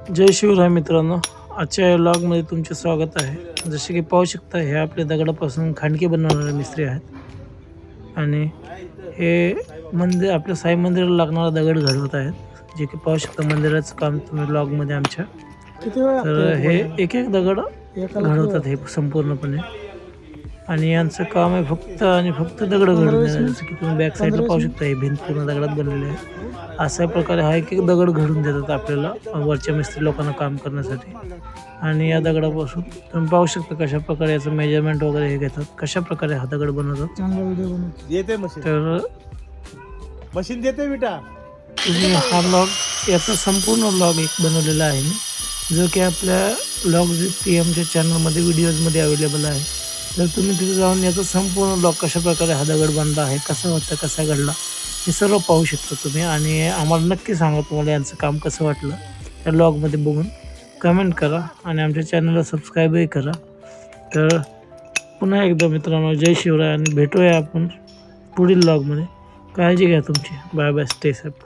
जय शिवराय मित्रांनो, आजच्या या व्लॉगमध्ये तुमचे स्वागत आहे. जसे की पाहू शकता, हे आपल्या दगडापासून खांडके बनवणारे मिस्त्री आहेत आणि हे मंदिर आपल्या साई मंदिराला लागणारा दगड घडवत आहेत. जे की पाहू शकता मंदिराचं काम तुम्ही व्लॉगमध्ये आमच्या. तर हे एक एक दगड घडवतात हे संपूर्णपणे आणि यांचं काम आहे फक्त आणि फक्त दगड घडवणे. जसं की तुम्ही बॅक साईडला पाहू शकता, हे भिंत पूर्ण दगडात बनलेली आहे. अशा प्रकारे हा एक एक दगड घडून देतात आपल्याला वरच्या मिस्त्री लोकांना काम करण्यासाठी. आणि या दगडापासून तुम्ही पाहू शकता कशा प्रकारे याचं मेजरमेंट वगैरे हे घेतात, कशा प्रकारे हा दगड बनवतात. तर मशीन देते बेटा. तुम्ही हा ब्लॉग याचा संपूर्ण ब्लॉग एक बनवलेला आहे मी, जो की आपल्या ब्लॉग TMच्या चॅनलमध्ये व्हिडिओजमध्ये अवेलेबल आहे. तर तुम्ही तिथे जाऊन याचा संपूर्ण ब्लॉग कशा प्रकारे हा दगड बनला आहे, कसा होता, कसा घडला, हे सर्व पाहू शकता तुम्ही. आणि आम्हाला नक्की सांगा तुम्हाला यांचं काम कसं वाटलं. त्या ब्लॉगमध्ये बघून कमेंट करा आणि आमच्या चॅनलला सबस्क्राईबही करा. तर पुन्हा एकदा मित्रांनो, जय शिवराय आणि भेटूया आपण पुढील ब्लॉगमध्ये. काळजी घ्या तुमची. Bye bye, stay safe.